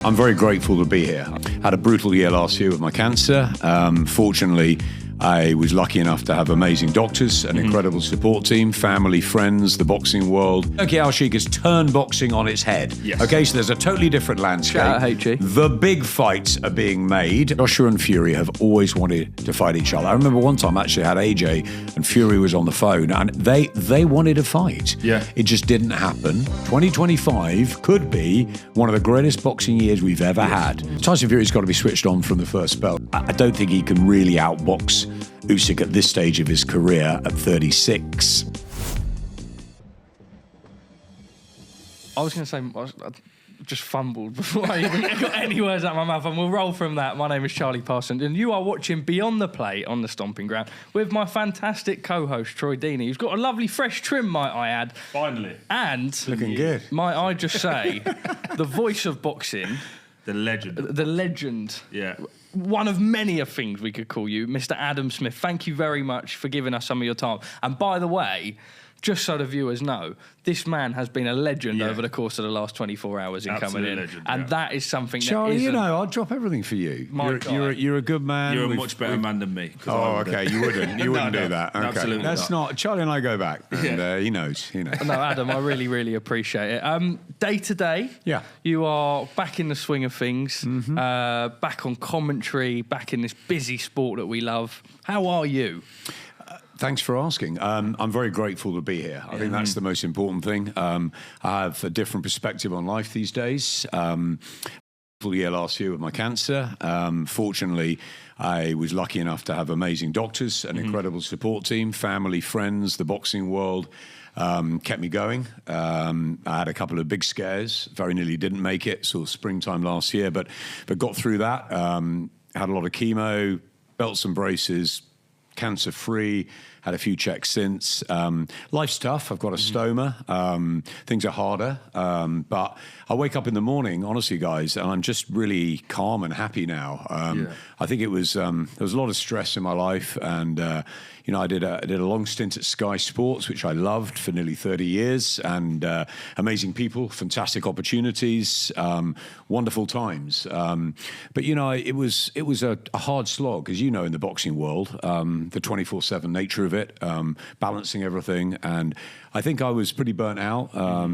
I'm very grateful to be here. I had a brutal year last year with my cancer. Fortunately, I was lucky enough to have amazing doctors, an incredible support team, family, friends, the boxing world. Turki Alalshikh has turned boxing on its head. Yes. Okay, so there's a totally different landscape. Shout out HG. The big fights are being made. Usyk and Fury have always wanted to fight each other. I remember one time I actually had AJ and Fury was on the phone and they wanted to fight. Yeah. It just didn't happen. 2025 could be one of the greatest boxing years we've ever had. Tyson Fury's got to be switched on from the first spell. I don't think he can really outbox Usyk at this stage of his career at 36. I was going to say, I just fumbled before I even got any words out of my mouth, and we'll roll from that. My name is Charlie Parsons, and you are watching Beyond the Plate on the Stomping Ground with my fantastic co-host, Troy Deeney, who's got a lovely fresh trim, might I add. Finally. And, Looking good. might I just say, the voice of boxing, The legend. Yeah. One of many things we could call you, Mr. Adam Smith. Thank you very much for giving us some of your time. And by the way, just so the viewers know, this man has been a legend over the course of the last 24 hours in Absolute coming in. legend, and that is something Charlie, that you know, I'll drop everything for you. You're a good man. You're a much better man than me. Oh, okay. You wouldn't. You wouldn't do that. Okay. Absolutely That's not. Charlie and I go back, and he knows. No, Adam, I really, really appreciate it. Day to day, Yeah. you are back in the swing of things, back on commentary, back in this busy sport that we love. How are you? Thanks for asking. I'm very grateful to be here. I think that's the most important thing. I have a different perspective on life these days. Full year last year with my cancer. Fortunately, I was lucky enough to have amazing doctors, an incredible support team, family, friends, the boxing world. Kept me going. I had a couple of big scares. Very nearly didn't make it. Sort of springtime last year, but got through that. Had a lot of chemo, belts and braces. Cancer free, had a few checks since. Life's tough. I've got a stoma. Things are harder. But I wake up in the morning, honestly, guys, and I'm just really calm and happy now. I think it was there was a lot of stress in my life, and I did a long stint at Sky Sports, which I loved for nearly 30 years, and amazing people, fantastic opportunities, wonderful times. But it was a hard slog, as you know, in the boxing world. The 24/7 nature of it, balancing everything, and I think I was pretty burnt out,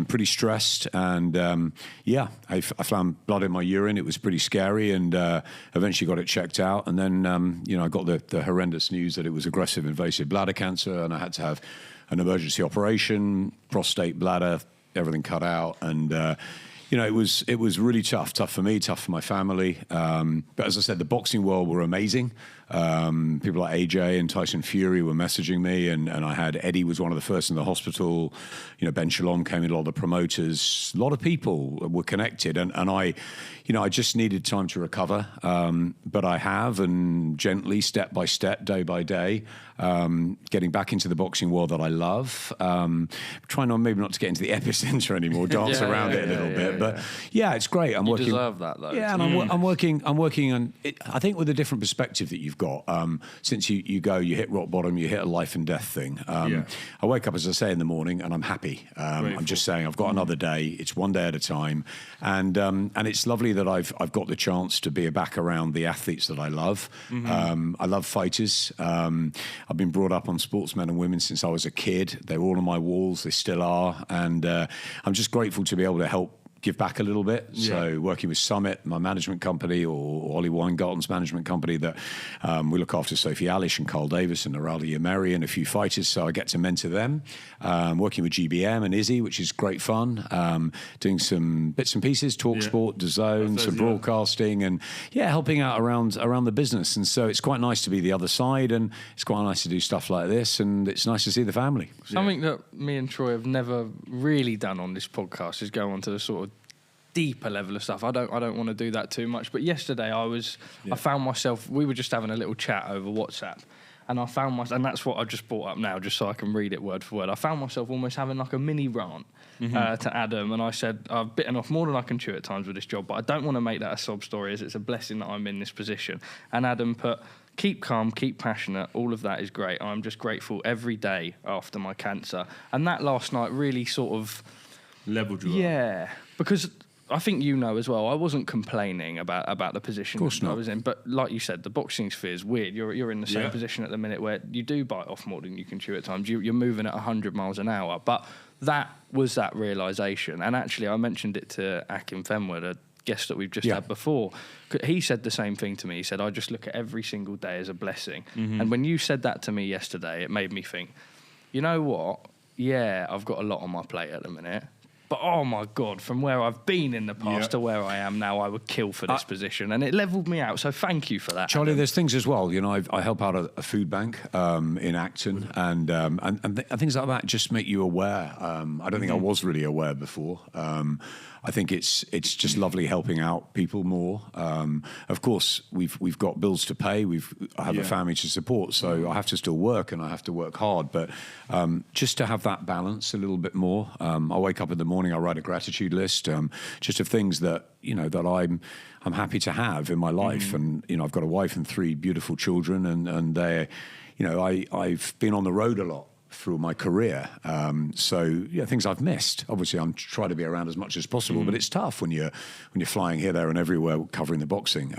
pretty stressed, and I found blood in my urine. It was pretty scary, and eventually got it checked out, and then I got the horrendous news that it was aggressive invasive bladder cancer, and I had to have an emergency operation, prostate, bladder, everything cut out, and it was really tough for me, tough for my family. But as I said, the boxing world were amazing. People like AJ and Tyson Fury were messaging me, and I had Eddie was one of the first in the hospital. Ben Shalom came in, a lot of the promoters, a lot of people were connected, and I just needed time to recover. But I have, and gently, step by step, day by day, getting back into the boxing world that I love. Trying maybe not to get into the epicenter anymore, dance around it a little bit, but it's great. I'm working. You deserve that, though. Yeah, and I'm working on it, I think with a different perspective that you've got. Since you hit rock bottom, you hit a life and death thing. I wake up, as I say, in the morning, and I'm happy. I'm just saying I've got another day. It's one day at a time, and it's lovely that I've got the chance to be back around the athletes that I love. I love fighters. I've been brought up on sportsmen and women since I was a kid. They're all on my walls. They still are, and I'm just grateful to be able to help give back a little bit. So working with Summit, my management company, or Ollie Weingarten's management company, that we look after Sophie Alish and Carl Davis and Narali Yameri and a few fighters, so I get to mentor them. Working with GBM and Izzy, which is great fun. Doing some bits and pieces, Talk Sport, DAZN, some broadcasting, and helping out around the business. And so it's quite nice to be the other side, and it's quite nice to do stuff like this, and it's nice to see the family. Something that me and Troy have never really done on this podcast is go on to the sort of deeper level of stuff. I don't want to do that too much. But yesterday I found myself, we were just having a little chat over WhatsApp, and I found myself, and that's what I just brought up now, just so I can read it word for word. I found myself almost having like a mini rant to Adam, and I said, I've bitten off more than I can chew at times with this job, but I don't want to make that a sob story, as it's a blessing that I'm in this position. And Adam put, keep calm, keep passionate, all of that is great. I'm just grateful every day after my cancer. And that last night really sort of leveled you up. Yeah, because I think you know as well, I wasn't complaining about the position I was in. But like you said, the boxing sphere is weird. You're in the same position at the minute where you do bite off more than you can chew at times. You're moving at 100 miles an hour. But that was that realisation. And actually, I mentioned it to Akim Fenwer, the guest that we've just had before. He said the same thing to me. He said, I just look at every single day as a blessing. And when you said that to me yesterday, it made me think, you know what? Yeah, I've got a lot on my plate at the minute. But, oh, my God, from where I've been in the past to where I am now, I would kill for this position. And it levelled me out. So thank you for that, Charlie, Adam. there's things as well. You know, I help out a food bank in Acton. And things like that just make you aware. I don't think I was really aware before. I think it's just lovely helping out people more. Of course, we've got bills to pay. I have a family to support, so I have to still work and I have to work hard. But just to have that balance a little bit more. I wake up in the morning, I write a gratitude list, just of things that that I'm happy to have in my life. And I've got a wife and 3 beautiful children, and they, I've been on the road a lot through my career. So things I've missed. Obviously, I'm trying to be around as much as possible, but it's tough when you're flying here, there, and everywhere covering the boxing.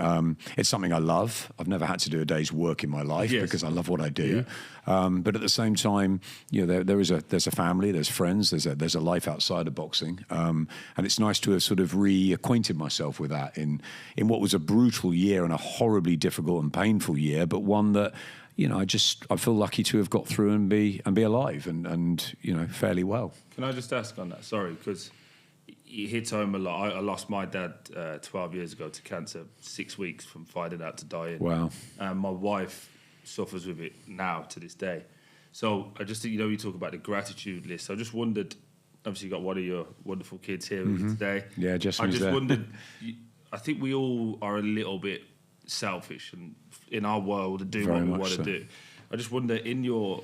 It's something I love. I've never had to do a day's work in my life because I love what I do. But at the same time, there's a family, there's friends, there's a life outside of boxing, and it's nice to have sort of reacquainted myself with that in what was a brutal year and a horribly difficult and painful year, but one that. I feel lucky to have got through and be alive and fairly well. Can I just ask on that? Sorry, because it hits home a lot. I lost my dad 12 years ago to cancer, 6 weeks from finding out to dying. Wow. And my wife suffers with it now to this day. So I just think, you talk about the gratitude list. I just wondered, obviously you got one of your wonderful kids here with you today. Yeah, Jessam's I just there. wondered, I think we all are a little bit selfish and in our world to do Very what we much want to so. do. I just wonder, in your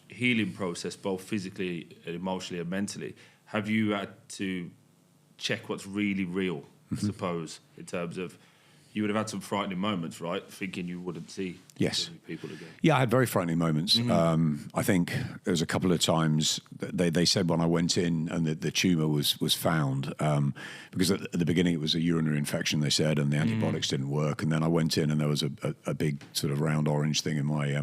healing process, both physically and emotionally and mentally, have you had to check what's really real, I suppose, in terms of you would have had some frightening moments, right? Thinking you wouldn't see people again. Yeah, I had very frightening moments. I think there was a couple of times they said when I went in and the tumour was found, because at the beginning it was a urinary infection, they said, and the antibiotics didn't work. And then I went in and there was a big sort of round orange thing in my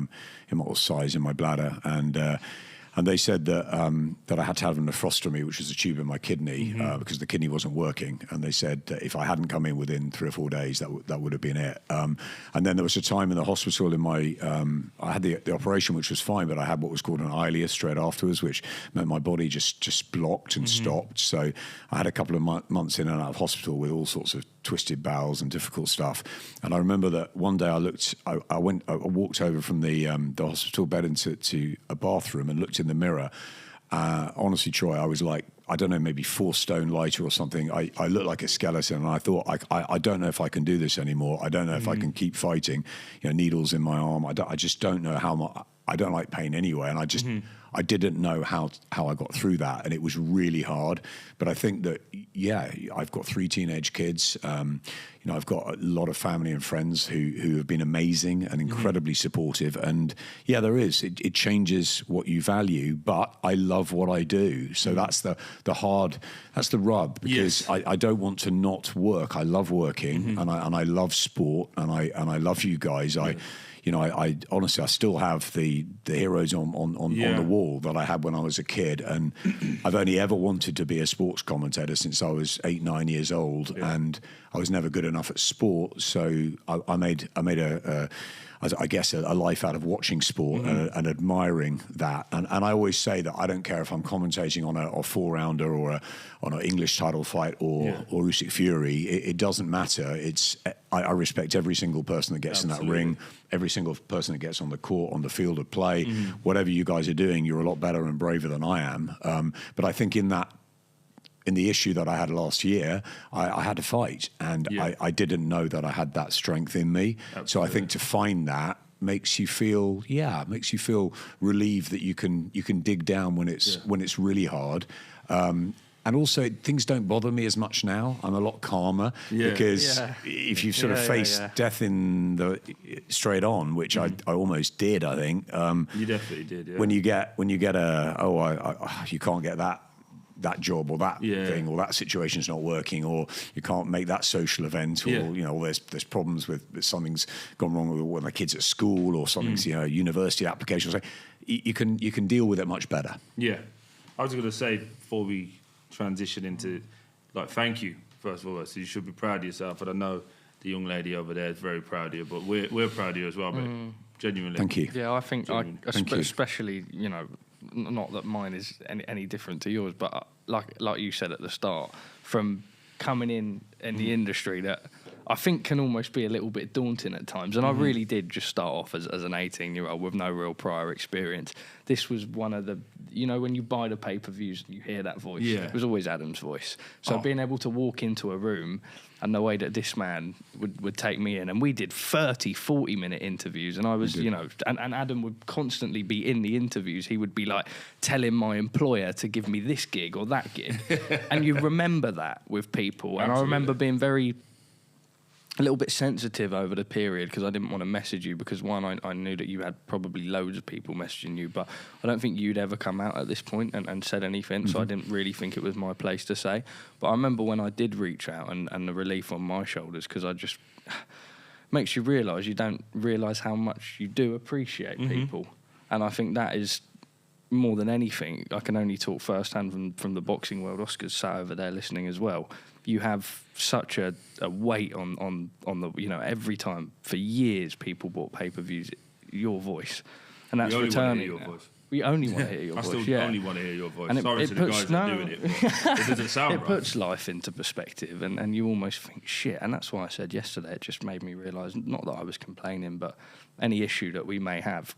size in my bladder, and they said that I had to have a nephrostomy, which was a tube in my kidney, because the kidney wasn't working. And they said that if I hadn't come in within 3 or 4 days, that would have been it. And then there was a time in the hospital I had the operation, which was fine, but I had what was called an ileus straight afterwards, which meant my body just blocked and stopped. So I had a couple of months in and out of hospital with all sorts of twisted bowels and difficult stuff. And I remember that one day I walked over from the hospital bed into a bathroom and looked in the mirror. Honestly, Troy, I was like, I don't know, maybe 4 stone lighter or something. I looked like a skeleton, and I thought, I don't know if I can do this anymore. I don't know if I can keep fighting. Needles in my arm. I just don't know how much. I don't like pain anyway, and I didn't know how I got through that, and it was really hard. But I think that I've got 3 teenage kids. I've got a lot of family and friends who have been amazing and incredibly supportive. And it changes what you value. But I love what I do, so that's the rub, because I don't want to not work. I love working, and I love sport, and I love you guys. I honestly, I still have the heroes on the wall that I had when I was a kid, and I've only ever wanted to be a sports commentator since I was 8, 9 years old, and I was never good enough at sport, so I made a life out of watching sport and admiring that. And I always say that I don't care if I'm commentating on a 4-rounder or on an English title fight or Usyk-Fury. It doesn't matter. I respect every single person that gets in that ring, every single person that gets on the court, on the field of play. Whatever you guys are doing, you're a lot better and braver than I am. But I think in the issue that I had last year, I had to fight, and I didn't know that I had that strength in me. Absolutely. So I think to find that makes you feel relieved that you can dig down when it's really hard. And also, things don't bother me as much now. I'm a lot calmer because if you sort of face death straight on, which I almost did, I think. You definitely did. Yeah. When you get you can't get that that job or that thing, or that situation's not working, or you can't make that social event, or or there's problems with something's gone wrong with one of the kids at school, or something's university application. So you can deal with it much better. Yeah, I was going to say before we transition into thank you first of all. So you should be proud of yourself, and I know the young lady over there is very proud of you, but we're proud of you as well, mate. Genuinely. Thank you. Yeah, I think especially not that mine is any different to yours, but like you said at the start, from coming in the industry that I think can almost be a little bit daunting at times. And I really did just start off as an 18-year-old with no real prior experience. This was one of the, when you buy the pay-per-views, you hear that voice. Yeah. It was always Adam's voice. So being able to walk into a room and the way that this man would take me in, and we did 30, 40-minute interviews, and I was, and Adam would constantly be in the interviews. He would be like telling my employer to give me this gig or that gig. And you remember that with people. And I remember being a little bit sensitive over the period because I didn't want to message you because, one, I knew that you had probably loads of people messaging you, but I don't think you'd ever come out at this point and said anything, so I didn't really think it was my place to say. But I remember when I did reach out and the relief on my shoulders, because I just makes you realise you don't realise how much you do appreciate people. And I think that is more than anything, I can only talk firsthand from the boxing world. Oscar's sat over there listening as well. You have such a weight on the, every time for years people bought pay-per-views, your voice. And that's returning. We only want to hear your voice. I still only want to hear your voice. And Sorry to the guys that are doing it, but it doesn't sound right. It puts life into perspective, and you almost think, shit. And that's why I said yesterday, it just made me realise, not that I was complaining, but any issue that we may have,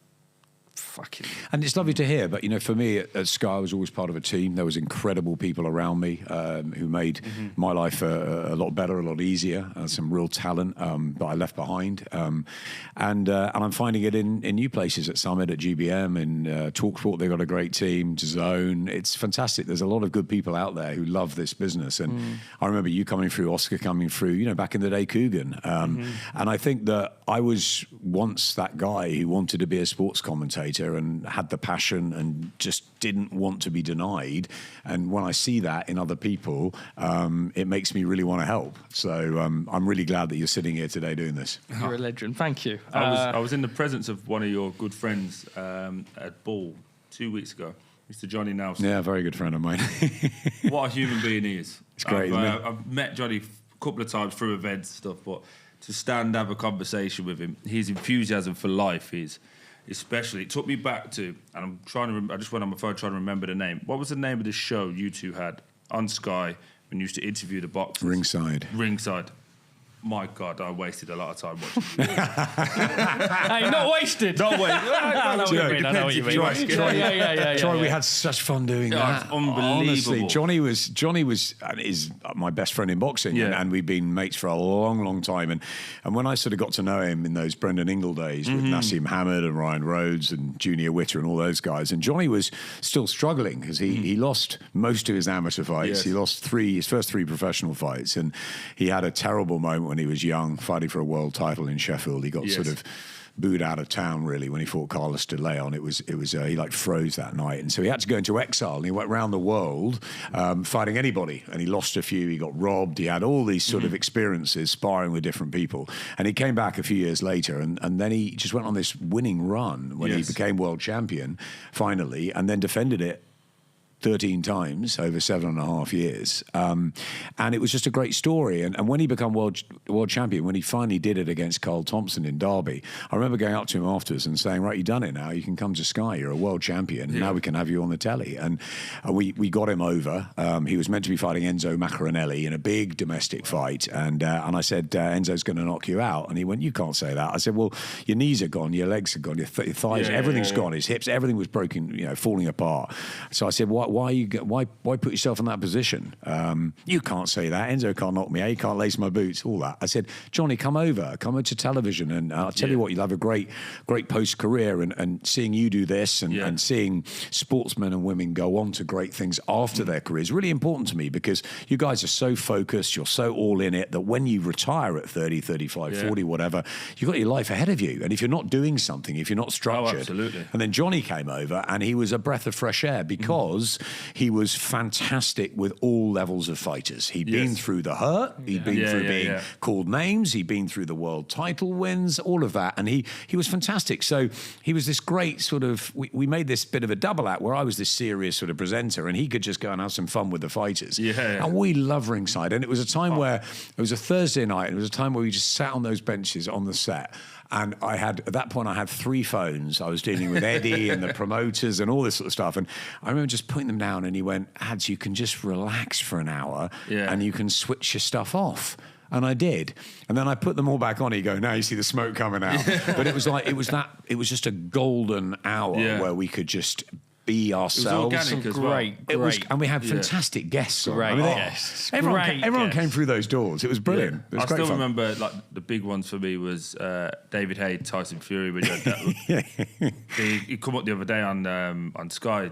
fucking. And it's lovely to hear, but for me at Sky, I was always part of a team. There was incredible people around me who made my life a lot better, a lot easier. Some real talent that I left behind, and I'm finding it in new places, at Summit, at GBM, and TalkSport. They've got a great team. DAZN, it's fantastic. There's a lot of good people out there who love this business, and I remember you coming through, Oscar coming through. Back in the day, Coogan, and I think that I was once that guy who wanted to be a sports commentator and had the passion and just didn't want to be denied. And when I see that in other people, it makes me really want to help. So I'm really glad that you're sitting here today doing this. You're a legend. Thank you. I was in the presence of one of your good friends at Ball 2 weeks ago, Mr. Johnny Nelson. Yeah, a very good friend of mine. What a human being he is. It's great, isn't it? I've met Johnny a couple of times through events and stuff, but to stand have a conversation with him, his enthusiasm for life is... Especially, it took me back to, and I'm trying to. I just went on my phone trying to remember the name. What was the name of the show you two had on Sky when you used to interview the boxers? Ringside. My God, I wasted a lot of time watching you. Hey, not wasted. Not wasted. I know what you mean. Yeah. We had such fun doing that. It's unbelievable. Honestly, Johnny is my best friend in boxing, and we've been mates for a long, long time. And when I sort of got to know him in those Brendan Ingle days with Nassim Hamid and Ryan Rhodes and Junior Witter and all those guys, and Johnny was still struggling because he lost most of his amateur fights. Yes. He lost his first three professional fights, and he had a terrible moment when he was young, fighting for a world title in Sheffield. He got sort of booed out of town, really, when he fought Carlos de Leon. It was he froze that night, and so he had to go into exile, and he went around the world fighting anybody, and he lost a few. He got robbed. He had all these sort of experiences sparring with different people, and he came back a few years later, and then he just went on this winning run when he became world champion finally, and then defended it 13 times over 7.5 years. And it was just a great story. And when he became world champion, when he finally did it against Carl Thompson in Derby, I remember going up to him afterwards and saying, right, you've done it now. You can come to Sky. You're a world champion. Now we can have you on the telly. And we got him over. He was meant to be fighting Enzo Maccarinelli in a big domestic fight. And I said, Enzo's going to knock you out. And he went, you can't say that. I said, well, your knees are gone, your legs are gone, your thighs, everything's gone, his hips, everything was broken, falling apart. So I said, why put yourself in that position? You can't say that. Enzo can't knock me out. He can't lace my boots. All that. I said, Johnny, come over to television, and I'll tell you what, you'll have a great post career. And seeing you do this, and seeing sportsmen and women go on to great things after their careers, really important to me, because you guys are so focused, you're so all in it, that when you retire at 30, 35, 40, whatever, you've got your life ahead of you. And if you're not doing something, if you're not structured, absolutely. And then Johnny came over, and he was a breath of fresh air, because he was fantastic with all levels of fighters. He'd been through the hurt, he'd been through being called names, he'd been through the world title wins, all of that, and he was fantastic. So he was this great sort of, we made this bit of a double act where I was this serious sort of presenter and he could just go and have some fun with the fighters. And we love Ringside. And it was a time where, it was a Thursday night, and it was a time where we just sat on those benches on the set. And at that point, I had 3 phones. I was dealing with Eddie and the promoters and all this sort of stuff. And I remember just putting them down, and he went, Ads, you can just relax for an hour and you can switch your stuff off. And I did. And then I put them all back on. You go, now you see the smoke coming out. But it was like, it was just a golden hour where we could just be ourselves. It was organic as well. Great. And we had fantastic guests. Great guests. Everyone came through those doors. It was brilliant. It was I great still fun. remember, like, the big ones for me was David Haye, Tyson Fury. When you had that, he come up the other day on Sky.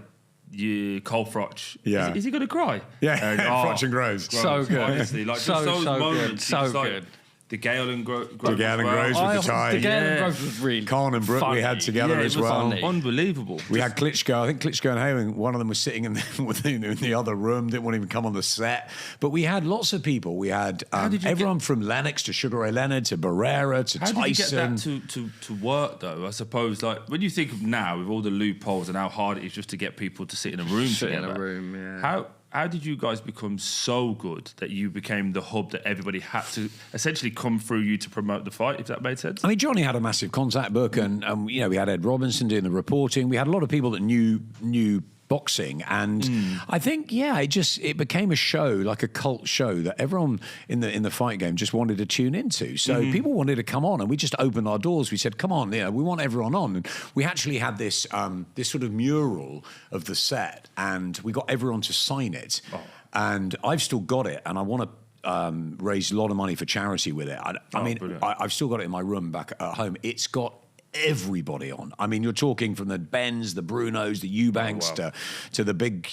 Cole Froch. Is he going to cry? Froch and Groves. So good. Honestly, like so just those moments. good. So like, good. The Galal and Groves. The Galal and Groves with the tie. The Galal and Groves was really Colin and Brooke we had together as well. Funny. Unbelievable. We had Klitschko. I think Klitschko and Haye, one of them was sitting in the other room, didn't want to even come on the set. But we had lots of people. We had everyone from Lennox to Sugar Ray Leonard to Barrera to Tyson. How did you get that to work, though? I suppose, like, when you think of now, with all the loopholes and how hard it is just to get people to sit in a room together. How did you guys become so good that you became the hub that everybody had to essentially come through you to promote the fight, if that made sense? I mean, Johnny had a massive contact book, and we had Ed Robinson doing the reporting. We had a lot of people that knew boxing, and I think it became a show, like a cult show that everyone in the fight game just wanted to tune into. So people wanted to come on, and we just opened our doors. We said, come on, we want everyone on. And we actually had this sort of mural of the set, and we got everyone to sign it. And I've still got it, and I want to raise a lot of money for charity with it. I've still got it in my room back at home. It's got everybody on. I mean, you're talking from the Bens, the Brunos, the Eubanks to the big,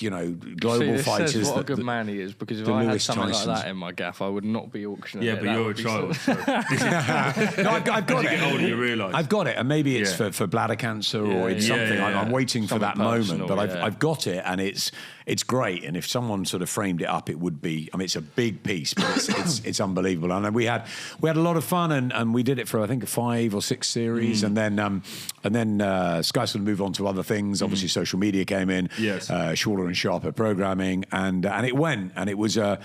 global fighters. Says what a good man he is, because if I had something like that in my gaff, I would not be auctioning it. Yeah, but you're a child. No, I've got it. Get older, you realise. I've got it, and maybe it's for bladder cancer or it's something. I'm waiting for that moment, but I've got it, and it's great. And if someone sort of framed it up, it would be. I mean, it's a big piece, but it's unbelievable. And we had a lot of fun, and we did it for I think a 5 or 6 series, and then Sky sort of moved on to other things. Obviously, social media came in, shorter and sharper programming, and it went. And it was a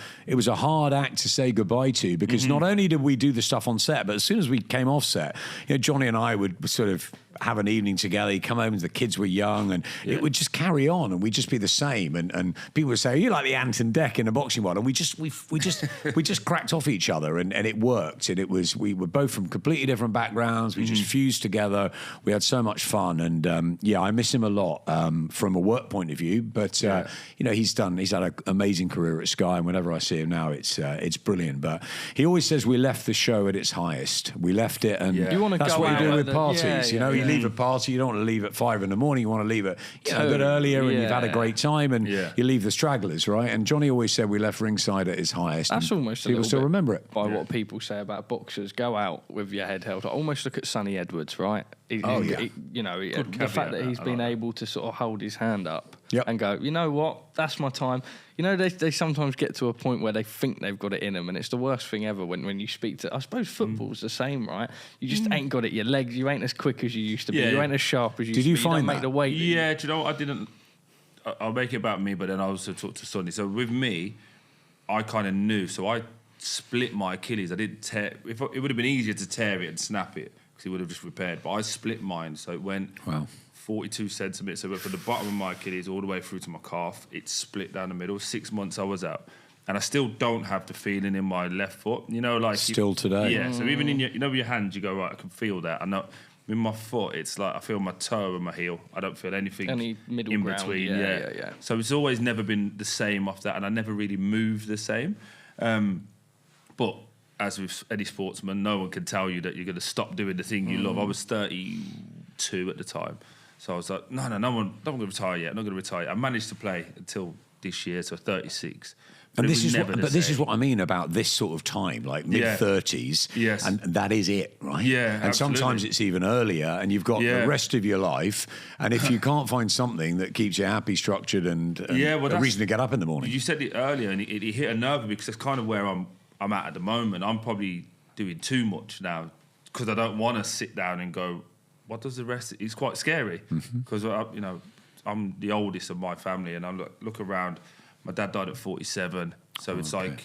hard act to say goodbye to, because not only did we do the stuff on set, but as soon as we came off set, Johnny and I would sort of have an evening together. He'd come home and the kids were young, and it would just carry on, and we'd just be the same. And people would say, "You like the Ant and Dec in the boxing world?" And we just cracked off each other, and it worked. And we were both from completely different backgrounds. We just fused together. We had so much fun, and I miss him a lot from a work point of view. But he's had an amazing career at Sky, and whenever I see him now, it's brilliant. But he always says we left the show at its highest. We left it, and that's what you do with parties. You leave a party, you don't want to leave at 5 a.m. You want to leave it a bit earlier, and you've had a great time, and you leave the stragglers, right? And Johnny always said we left Ringside at its highest. That's almost people still remember it by what people say about boxers. Go out with your head held. I almost look at Sonny Edwards, right? The fact that he's been able to sort of hold his hand up and go, you know what, that's my time. They sometimes get to a point where they think they've got it in them, and it's the worst thing ever when you speak to. I suppose football's the same, right? You just ain't got it. Your legs, you ain't as quick as you used to be. You ain't as sharp as you used to be. Did you find that? Make the weight? Yeah, do you know what? I didn't. I'll make it about me, but then I also talk to Sonny. So with me, I kind of knew. So I split my Achilles. I didn't tear. It would have been easier to tear it and snap it, because it would have just repaired. But I split mine, so it went 42 centimetres. So it went from the bottom of my Achilles all the way through to my calf. It split down the middle. 6 months I was out. And I still don't have the feeling in my left foot. Still today. Yeah, so even in with your hands, you go, right, I can feel that. And with my foot, it's like I feel my toe and my heel. I don't feel anything in between. Yeah. So it's always never been the same off that, and I never really moved the same. But as with any sportsman, no one can tell you that you're going to stop doing the thing you love. I was 32 at the time. So I was like, no, I'm not going to retire yet. I'm not going to retire yet. I managed to play until this year, so 36. And this is what I mean about this sort of time, like mid-30s. Yes. And that is it, right? Yeah, and absolutely. sometimes it's even earlier, and you've got the rest of your life. And if you can't find something that keeps you happy, structured, and a reason to get up in the morning. You said it earlier, and it hit a nerve because that's kind of where I'm at the moment. I'm probably doing too much now because I don't want to sit down and go, what does the rest... It's quite scary because, I'm the oldest of my family, and I look around... My dad died at 47, so it's like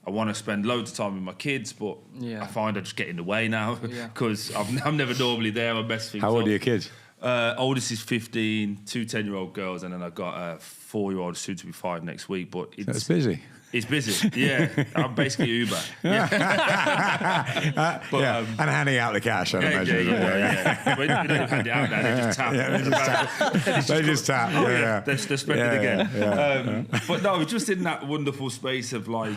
I want to spend loads of time with my kids, but I find I just get in the way now because I'm never normally there. I mess things up. How old are your kids? Oldest is 15, 2 10-year-old girls, and then I've got a 4-year-old soon to be 5 next week. But it's busy. It's busy, yeah. I'm basically Uber. And handing out the cash, I imagine. Yeah. But they don't hand it out now, they just tap. They just tap, They're spending it again. But no, just in that wonderful space of like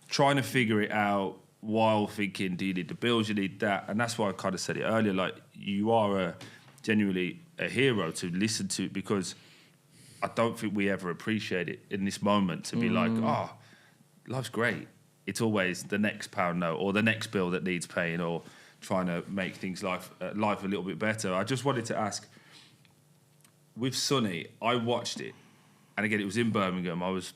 trying to figure it out while thinking, do you need the bills, you need that? And that's why I kind of said it earlier, like you are genuinely a hero to listen to, because I don't think we ever appreciate it in this moment to be like, oh, life's great. It's always the next pound note or the next bill that needs paying or trying to make things life a little bit better. I just wanted to ask, with Sonny, I watched it, and again, it was in Birmingham. I was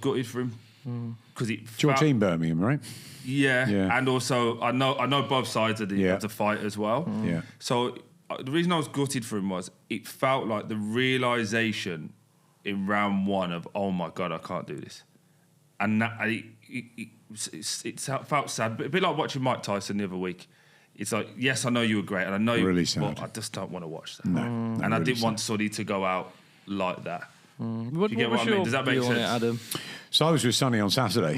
gutted for him because it's your team, Birmingham, right? Yeah, and also I know both sides of the fight as well. Yeah. So the reason I was gutted for him was it felt like the realization in round 1 of, oh my God, I can't do this. And that, it felt sad, but a bit like watching Mike Tyson the other week. It's like, yes, I know you were great, and I know really you, but I just don't want to watch that. No, and really I didn't want Sonny to go out like that. What you get what I mean? Does that make sense? Adam? So I was with Sonny on Saturday.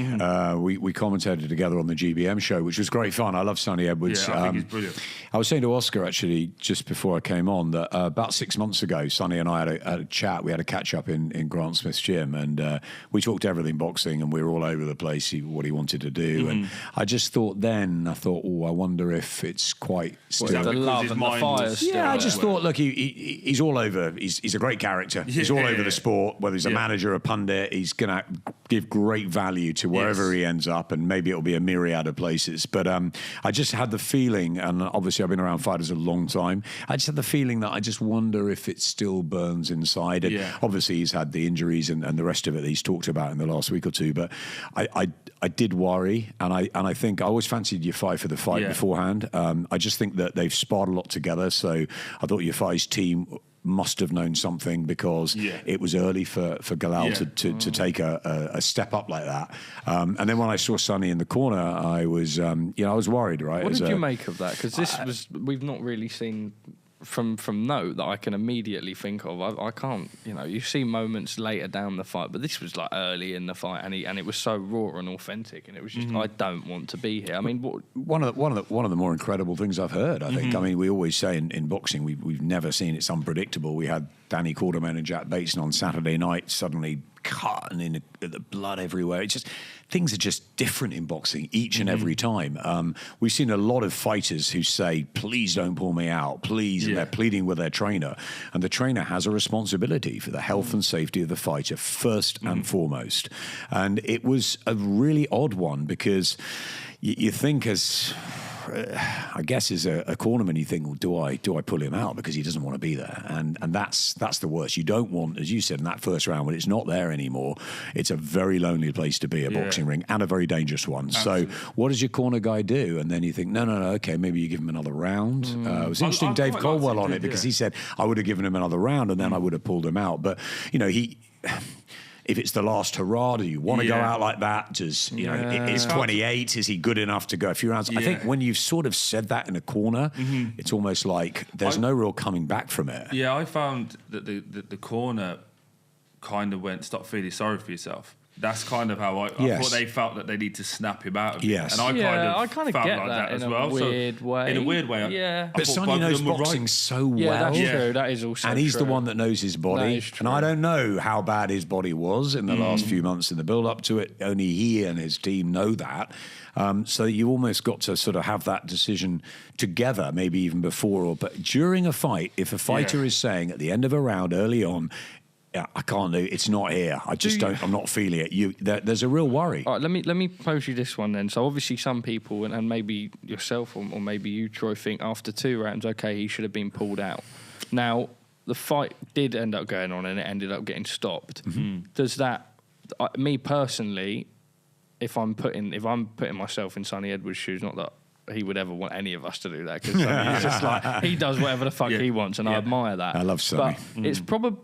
We commentated together on the GBM show, which was great fun. I love Sonny Edwards. Yeah, I think he's brilliant. I was saying to Oscar, actually, just before I came on, that about 6 months ago, Sonny and I had a chat. We had a catch-up in Grant Smith's gym, and we talked everything boxing, and we were all over the place, what he wanted to do. And I just thought then, I wonder if it's quite still... the love and the fire still. Yeah, I just thought, look, he's all over. He's a great character. He's all over the sport, whether he's a manager or a pundit. He's going to give great value to wherever he ends up, and maybe it'll be a myriad of places. But I just had the feeling, and obviously I've been around fighters a long time, I just had the feeling that I just wonder if it still burns inside. And obviously he's had the injuries and the rest of it that he's talked about in the last week or two, but I did worry, and I think I always fancied Yafai for the fight beforehand. I just think that they've sparred a lot together, so I thought Yafai's team must have known something, because it was early for Galal to take a step up like that. And then when I saw Sonny in the corner, I was I was worried, right? What did you make of that? Because we've not really seen from note that I can immediately think of. I can't, you see moments later down the fight, but this was like early in the fight, and it was so raw and authentic, and it was just I don't want to be here. I mean, one of the more incredible things I've heard, I think. I mean, we always say in boxing we've never seen it's unpredictable. We had Danny Quarterman and Jack Bateson on Saturday night, suddenly cut and the blood everywhere. It's just, things are just different in boxing each and every time. We've seen a lot of fighters who say, please don't pull me out, please, and they're pleading with their trainer. And the trainer has a responsibility for the health and safety of the fighter first and foremost. And it was a really odd one, because you think as a cornerman, you think, well, do I pull him out because he doesn't want to be there? And that's the worst. You don't want, as you said in that first round, when it's not there anymore, it's a very lonely place to be, a boxing ring, and a very dangerous one. Absolutely. So what does your corner guy do? And then you think, no, okay, maybe you give him another round. It was interesting, Dave Caldwell on it, because he said, I would have given him another round, and then I would have pulled him out. But, if it's the last hurrah, do you want to go out like that? It's 28. Is he good enough to go a few rounds? I think when you've sort of said that in a corner, it's almost like there's no real coming back from it. Yeah, I found that the corner kind of went, stop feeling sorry for yourself. That's kind of how I thought they felt that they need to snap him out of it. And I kind of felt get like that as in well. A weird way. In a weird way. Yeah. But Sonny knows boxing so well. Yeah, that's true. That is also And he's true. the one that knows his body. And I don't know how bad his body was in the last few months in the build-up to it. Only he and his team know that. So you almost got to sort of have that decision together, maybe even before. But during a fight, if a fighter is saying at the end of a round early on, Yeah, I can't do. It's not here. I just don't. I'm not feeling it. There's a real worry. All right, let me pose you this one then. So obviously, some people and maybe yourself or maybe you, Troy, think after 2 rounds, okay, he should have been pulled out. Now the fight did end up going on and it ended up getting stopped. Does that, me personally, if I'm putting myself in Sonny Edwards' shoes, not that he would ever want any of us to do that, because he's just like, he does whatever the fuck he wants, and I admire that. I love Sonny. But it's probably.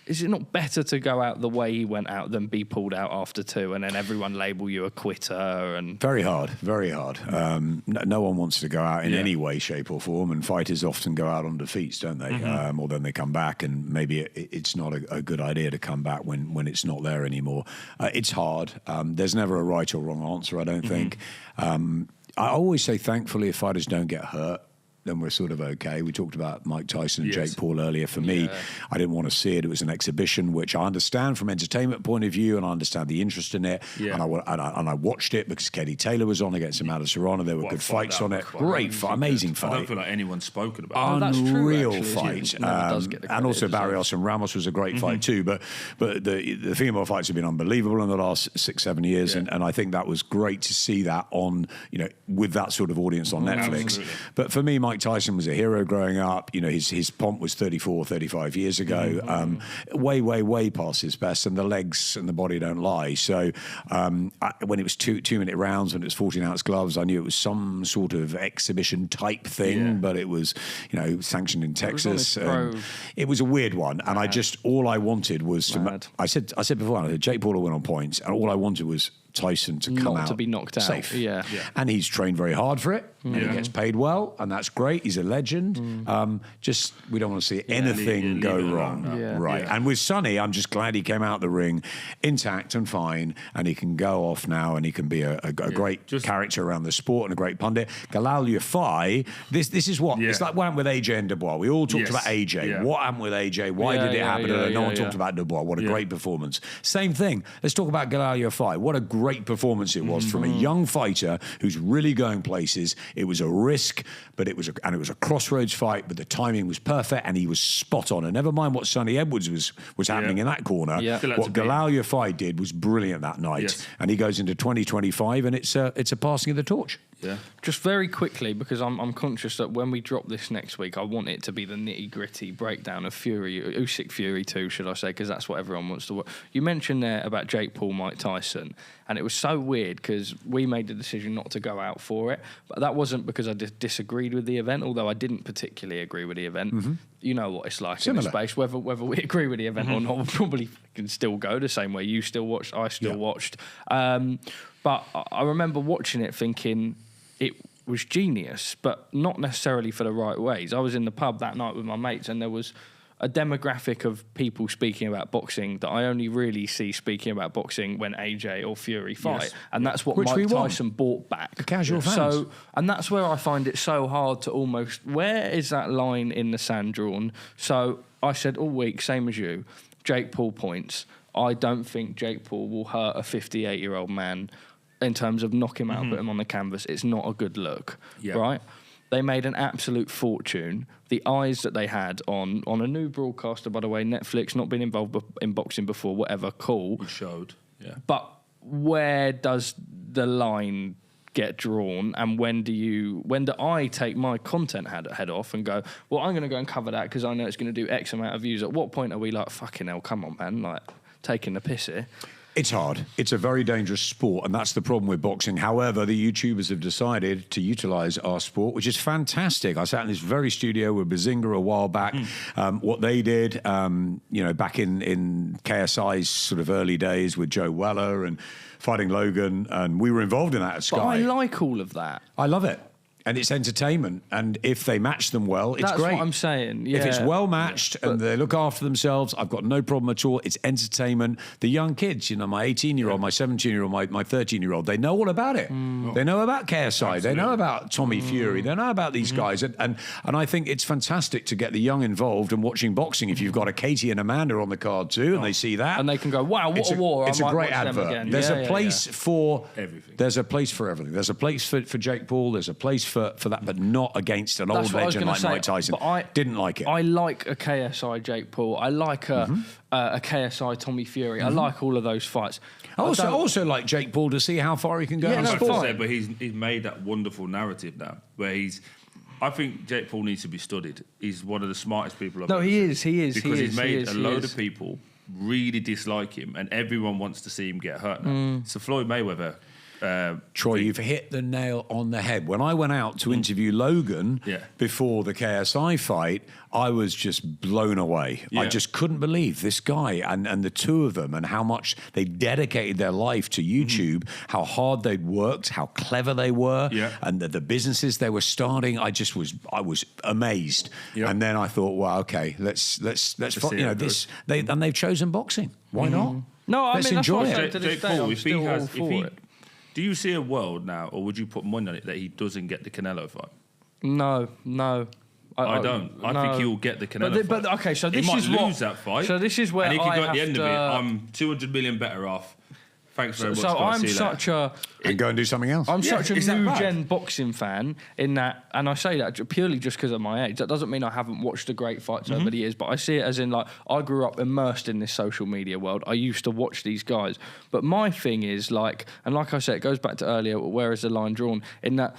Is it not better to go out the way he went out than be pulled out after 2 and then everyone label you a quitter? And very hard. No one wants to go out in any way, shape or form, and fighters often go out on defeats, don't they? Or then they come back, and maybe it's not a good idea to come back when it's not there anymore. It's hard. There's never a right or wrong answer, I don't think. I always say, thankfully, if fighters don't get hurt, then we're sort of okay. We talked about Mike Tyson and Jake Paul earlier. For me, I didn't want to see it. It was an exhibition, which I understand from entertainment point of view, and I understand the interest in it. And I watched it because Katie Taylor was on against Amanda Serrano. There were good fights on it. Great fight, amazing fight. I don't feel like anyone's spoken about it. Unreal fight. And also Barrios and Ramos was a great fight too. But the female fights have been unbelievable in the last 6-7 years, and I think that was great to see that on, with that sort of audience on Netflix. Absolutely. But for me, Mike Tyson was a hero growing up. His pomp was 35 years ago. Way past his best, and the legs and the body don't lie. So when it was 2-minute rounds, when it was 14-ounce gloves, I knew it was some sort of exhibition type thing, but it was, sanctioned in Texas. It was a weird one, and all I wanted was I said before, Jake Paul will win on points, and all I wanted was Tyson to come out to be knocked out safe. Yeah. And he's trained very hard for it, and he gets paid well, and that's great. He's a legend. We don't want to see anything go wrong. And with Sonny, I'm just glad he came out the ring intact and fine, and he can go off now, and he can be a great character around the sport and a great pundit. Galal Yafai, this is what it's like. What happened with AJ and Dubois? We all talked about AJ. What happened with AJ? Why did it happen? No one talked about Dubois. What a great performance. Same thing. Let's talk about Galal Yafai. What a great performance it was from a young fighter who's really going places. It was a risk, but it was a crossroads fight, but the timing was perfect and he was spot on. And never mind what Sonny Edwards was happening in that corner. What Galal Yafai did was brilliant that night. And he goes into 2025 and it's a passing of the torch. Just very quickly, because I'm conscious that when we drop this next week, I want it to be the nitty-gritty breakdown of Usyk-Fury 2, should I say, because that's what everyone wants to watch. You mentioned there about Jake Paul, Mike Tyson, and it was so weird because we made the decision not to go out for it, but that wasn't because I disagreed with the event, although I didn't particularly agree with the event. You know what it's like in the space, whether we agree with the event or not, we probably can still go the same way. You still watched, I still watched. But I remember watching it thinking it was genius, but not necessarily for the right ways. I was in the pub that night with my mates, and there was a demographic of people speaking about boxing that I only really see speaking about boxing when AJ or Fury fight. And that's what Mike Tyson brought back. The casual fans. So, and that's where I find it so hard to almost, where is that line in the sand drawn? So I said all week, same as you, Jake Paul points. I don't think Jake Paul will hurt a 58-year-old man in terms of knock him out, put him on the canvas. It's not a good look, right? They made an absolute fortune. The eyes that they had on a new broadcaster, by the way, Netflix, not been involved in boxing before, whatever, cool. It showed, But where does the line get drawn, and when do I take my content head off and go, well, I'm going to go and cover that because I know it's going to do X amount of views? At what point are we like, fucking hell, come on, man, like taking the piss here? It's hard. It's a very dangerous sport, and that's the problem with boxing. However, the YouTubers have decided to utilise our sport, which is fantastic. I sat in this very studio with Bazinga a while back. What they did, back in KSI's sort of early days with Joe Weller and fighting Logan, and we were involved in that at Sky. But I like all of that. I love it. And it's entertainment. And if they match them well, it's That's great. That's what I'm saying. If it's well matched and they look after themselves, I've got no problem at all. It's entertainment. The young kids, my 18-year-old, my 17-year-old, my 13-year-old, they know all about it. They know about KSI. Absolutely. They know about Tommy Fury. They know about these guys. And I think it's fantastic to get the young involved and watching boxing. If you've got a Katie and Amanda on the card too, and they see that. And they can go, wow, what a war. It's a great advert. There's a place for everything. There's a place for everything. There's a place for Jake Paul. There's a place for that, but not against an old legend like Mike Tyson. Didn't like it. I like a KSI Jake Paul. I like a KSI Tommy Fury. I like all of those fights. I also like Jake Paul to see how far he can go. Yeah, no, fine. But he's made that wonderful narrative now where I think Jake Paul needs to be studied. He's one of the smartest people I've ever seen. He is. Because he's made a load of people really dislike him, and everyone wants to see him get hurt now. So Floyd Mayweather... Troy, you've hit the nail on the head. When I went out to interview Logan before the KSI fight, I was just blown away. Yeah. I just couldn't believe this guy and the two of them and how much they dedicated their life to YouTube, how hard they'd worked, how clever they were, and the businesses they were starting. I was amazed. Yeah. And then I thought, well, okay, let's and they've chosen boxing. Why not? No, let's enjoy it. Jake Paul, do you see a world now, or would you put money on it that he doesn't get the Canelo fight? No. I don't. I think he'll get the Canelo fight. But okay, so this he is might lose that fight. So this is where and he could I go at the have end to, of it. I'm 200 million better off. Thanks very much. So I'm such a... And go and do something else. I'm such a new-gen boxing fan in that, and I say that purely just because of my age. That doesn't mean I haven't watched the great fights over the years, but I see it as in, like, I grew up immersed in this social media world. I used to watch these guys. But my thing is, like, and like I said, it goes back to earlier, where is the line drawn, in that...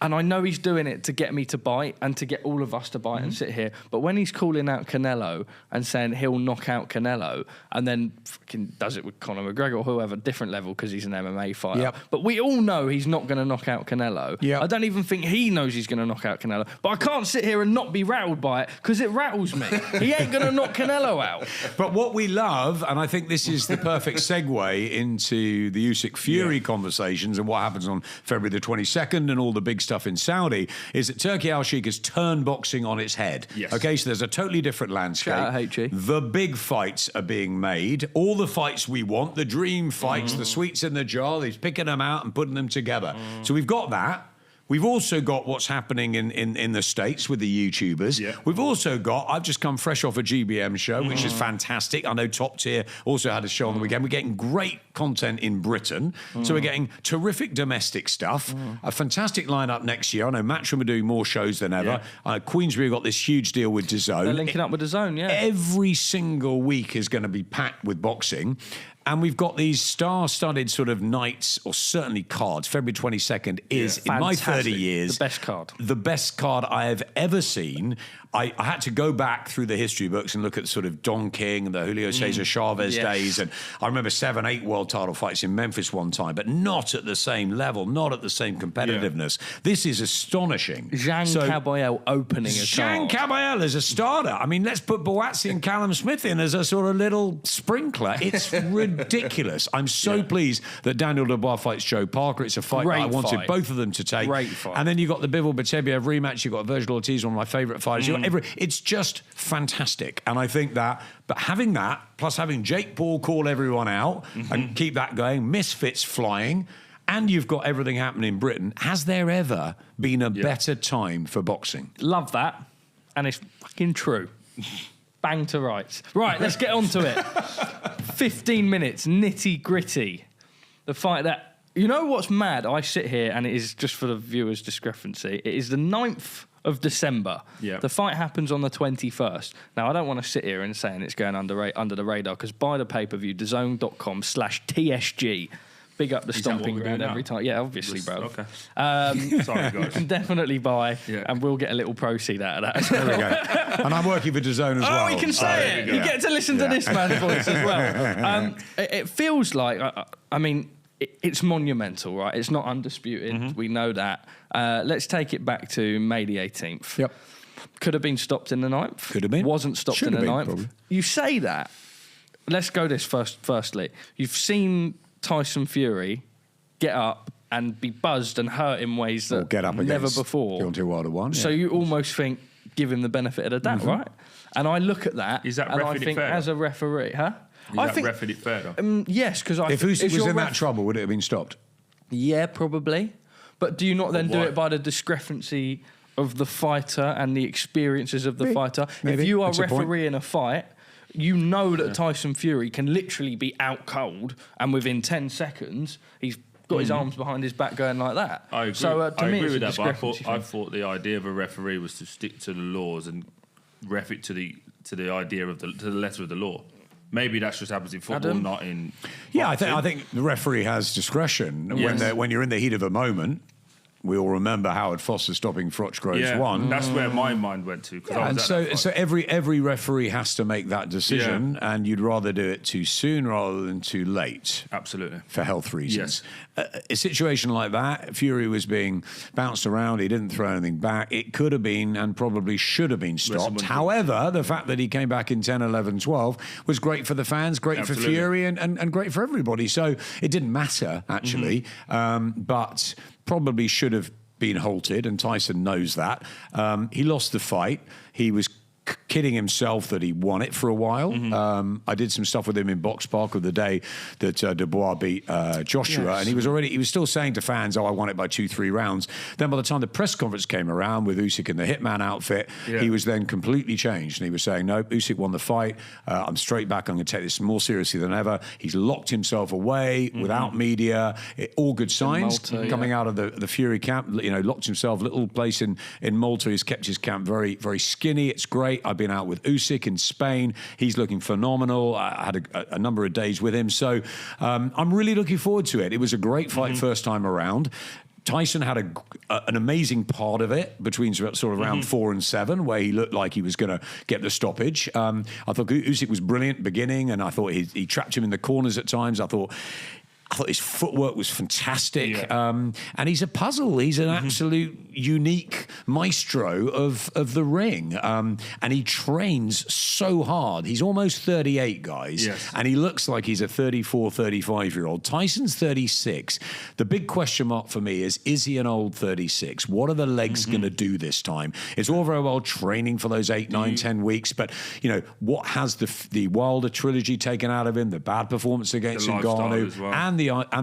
And I know he's doing it to get me to bite and to get all of us to bite and sit here. But when he's calling out Canelo and saying he'll knock out Canelo and then fucking does it with Conor McGregor or whoever, different level because he's an MMA fighter. Yep. But we all know he's not going to knock out Canelo. Yep. I don't even think he knows he's going to knock out Canelo. But I can't sit here and not be rattled by it because it rattles me. He ain't going to knock Canelo out. But what we love, and I think this is the perfect segue into the Usyk-Fury conversations and what happens on February the 22nd and all the big stuff in Saudi, is that Turki Alalshikh has turned boxing on its head. Yes. Okay, so there's a totally different landscape. Shout out HG. The big fights are being made. All the fights we want, the dream fights, the sweets in the jar, he's picking them out and putting them together. So we've got that. We've also got what's happening in the States with the YouTubers. Yeah. We've also got, I've just come fresh off a GBM show, which is fantastic. I know Top Tier also had a show on the weekend. We're getting great content in Britain. So we're getting terrific domestic stuff. A fantastic lineup next year. I know Matchroom are doing more shows than ever. Queensbury got this huge deal with DAZN. They're linking up with DAZN, yeah. Every single week is going to be packed with boxing. And we've got these star-studded sort of nights, or certainly cards. February 22nd is, in my 30 years... The best card. The best card I have ever seen. I had to go back through the history books and look at sort of Don King and the Julio Cesar Chavez days. And I remember 7, 8 world title fights in Memphis one time, but not at the same level, not at the same competitiveness. This is astonishing. Jean Caballel opening a Jean Caballel as a starter. I mean, let's put Boazzi and Callum Smith in as a sort of little sprinkler. It's ridiculous. I'm so pleased that Daniel Dubois fights Joe Parker. It's a fight that I wanted both of them to take. Great fight. And then you've got the Bivol Beterbiev rematch. You've got Virgil Ortiz, one of my favourite fighters. It's just fantastic. And I think that, but having that, plus having Jake Paul call everyone out and keep that going, misfits flying, and you've got everything happening in Britain, has there ever been a better time for boxing? Love that. And it's fucking true. Bang to rights. Right, let's get on to it. 15 minutes, nitty gritty. The fight that, you know what's mad? I sit here and it is just for the viewers' discrepancy. It is the 9th of December. Yeah. The fight happens on the 21st. Now, I don't want to sit here and saying it's going under the radar because buy the pay-per-view, DAZN.com/TSG. Big up the Stomping Ground every time. Yeah, obviously, bro. Okay. Sorry, guys. You can definitely buy, and we'll get a little proceed out of that. There we go. And I'm working for DAZN as well. Oh, you can say it. You get to listen to this man's voice as well. It feels like, I mean, it's monumental, right? It's not undisputed. We know that. Let's take it back to May the 18th. Yep. Could have been stopped in the 9th. Could have been. Wasn't stopped in the 9th. Probably. You say that. Let's go this firstly. You've seen Tyson Fury get up and be buzzed and hurt in ways that get up never before. Deontay Wilder won. So you almost think, give him the benefit of the doubt, right? And I look at that, is that and I think, as a referee, I think ref it fair though? Yes, because if Usyk was in that trouble, would it have been stopped? Yeah, probably. But do you not then do it by the discrepancy of the fighter and the experiences of the fighter? Maybe. If you are refereeing a fight, you know that Tyson Fury can literally be out cold, and within 10 seconds, he's got his arms behind his back going like that. I agree. So to I me, agree it's with a that. But discrepancy I thing. thought the idea of a referee was to stick to the laws and ref it to the idea of to the letter of the law. Maybe that's just happens in football, Adam? not in. Yeah, boxing. I think the referee has discretion Yes. when you're in the heat of a moment. We all remember Howard Foster stopping Frochgroves one. That's where my mind went to. I And was at that so fight. every referee has to make that decision, and you'd rather do it too soon rather than too late. Absolutely. For health reasons. A situation like that, Fury was being bounced around, he didn't throw anything back. It could have been and probably should have been stopped. However, the fact that he came back in 10, 11, 12 was great for the fans, great Absolutely. for Fury, and great for everybody. So it didn't matter, actually, but probably should have been halted, and Tyson knows that. He lost the fight. He was kidding himself that he won it for a while. I did some stuff with him in Box Park of the day that Dubois beat Joshua, and he was still saying to fans, "Oh, I won it by 2-3 rounds." Then by the time the press conference came around with Usyk in the Hitman outfit, he was then completely changed, and he was saying, "No, Usyk won the fight. I'm straight back. I'm going to take this more seriously than ever." He's locked himself away without media. All good signs Malta, coming out of the Fury camp. Locked himself, little place in Malta. He's kept his camp very, very skinny. It's great. I've been out with Usyk in Spain. He's looking phenomenal. I had a number of days with him. So I'm really looking forward to it. It was a great fight first time around. Tyson had an amazing part of it between sort of round 4 and 7, where he looked like he was going to get the stoppage. I thought Usyk was brilliant beginning, and I thought he trapped him in the corners at times. I thought his footwork was fantastic. And he's a puzzle. He's an absolute unique maestro of the ring. And he trains so hard. He's almost 38, guys. Yes. And he looks like he's a 34, 35-year-old. Tyson's 36. The big question mark for me is he an old 36? What are the legs going to do this time? It's all very well training for those 8, 9, 10 weeks, but, what has the Wilder trilogy taken out of him, the bad performance against Ngannou, as well. and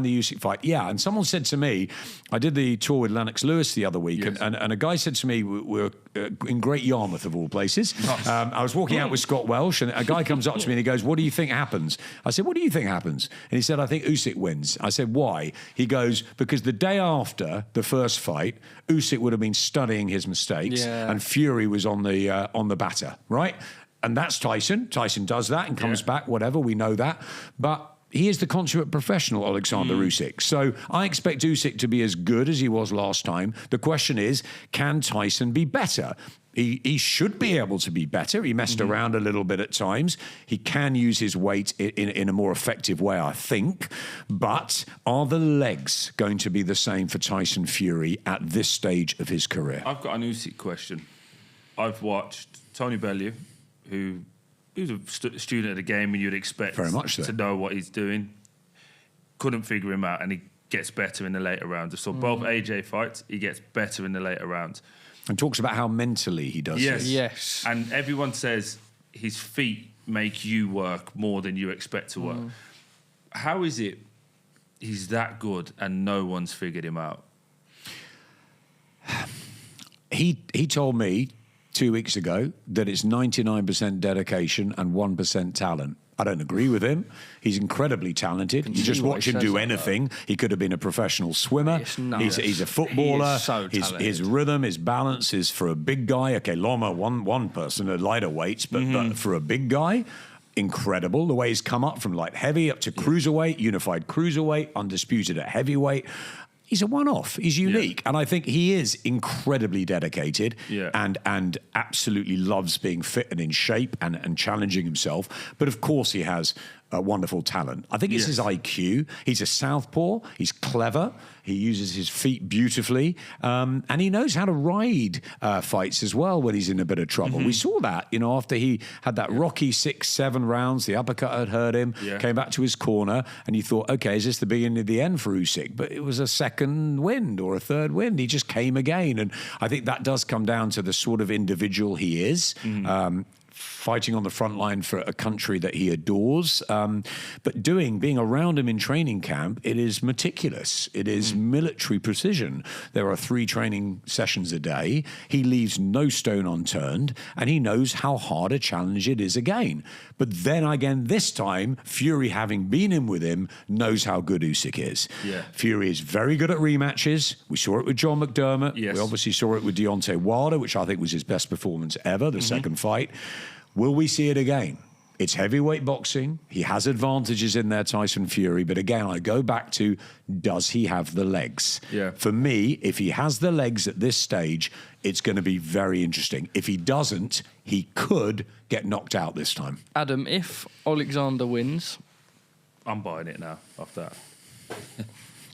the Usyk fight. Yeah, and someone said to me, I did the tour with Lennox Lewis the other week, and a guy said to me, we're in Great Yarmouth of all places. Nice. I was walking out with Scott Welsh, and a guy comes up to me and he goes, "What do you think happens?" I said, "What do you think happens?" And he said, "I think Usyk wins." I said, "Why?" He goes, "Because the day after the first fight, Usyk would have been studying his mistakes, and Fury was on the batter, right?" And that's Tyson. Tyson does that and comes back, whatever, we know that. But he is the consummate professional, Oleksandr Usyk. So I expect Usyk to be as good as he was last time. The question is, can Tyson be better? He should be able to be better. He messed around a little bit at times. He can use his weight in a more effective way, I think. But are the legs going to be the same for Tyson Fury at this stage of his career? I've got an Usyk question. I've watched Tony Bellew, who... He was a student of the game, and you'd expect Very much so. to know what he's doing. Couldn't figure him out, and he gets better in the later rounds. I saw both AJ fights. He gets better in the later rounds. And talks about how mentally he does it. Yes. And everyone says his feet make you work more than you expect to work. How is it he's that good and no one's figured him out? He told me 2 weeks ago that it's 99% dedication and 1% talent. I don't agree with him. He's incredibly talented. You just watch him do anything. He could have been a professional swimmer. He's a footballer. He is so talented. His rhythm, his balance is for a big guy. Okay, Loma, one person at lighter weights, but for a big guy, incredible. The way he's come up from light heavy up to cruiserweight, unified cruiserweight, undisputed at heavyweight. He's a one-off. He's unique. And I think he is incredibly dedicated and absolutely loves being fit and in shape and challenging himself. But of course he has wonderful talent. I think it's his IQ. He's a southpaw. He's clever. He uses his feet beautifully. And he knows how to ride fights as well when he's in a bit of trouble. We saw that, after he had that rocky 6-7 rounds, the uppercut had hurt him, came back to his corner, and you thought, okay, is this the beginning of the end for Usyk? But it was a second wind or a third wind. He just came again. And I think that does come down to the sort of individual he is. fighting on the front line for a country that he adores. But being around him in training camp, it is meticulous. It is military precision. There are 3 training sessions a day. He leaves no stone unturned, and he knows how hard a challenge it is again. But then again, this time, Fury, having been in with him, knows how good Usyk is. Yeah. Fury is very good at rematches. We saw it with John McDermott. Yes. We obviously saw it with Deontay Wilder, which I think was his best performance ever, the second fight. Will we see it again? It's heavyweight boxing. He has advantages in there, Tyson Fury. But again, I go back to, does he have the legs? Yeah. For me, if he has the legs at this stage, it's going to be very interesting. If he doesn't, he could get knocked out this time. Adam, if Oleksandr wins, I'm buying it now after that.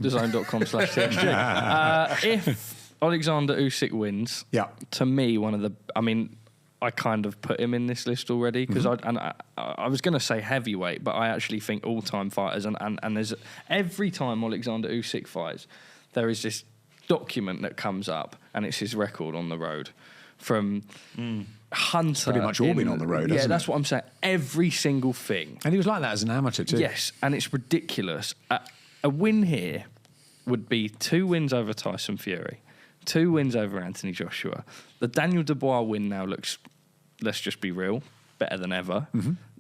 DAZN.com/TSG. If Oleksandr Usyk wins, to me, I kind of put him in this list already because I was going to say heavyweight, but I actually think all-time fighters and there's every time Oleksandr Usyk fights, there is this document that comes up and it's his record on the road from Hunter. Pretty much all been on the road, hasn't that's it? what I'm saying. Every single thing. And he was like that as an amateur too. Yes, and it's ridiculous. A win here would be 2 wins over Tyson Fury, 2 wins over Anthony Joshua. The Daniel Dubois win now looks, let's just be real, better than ever.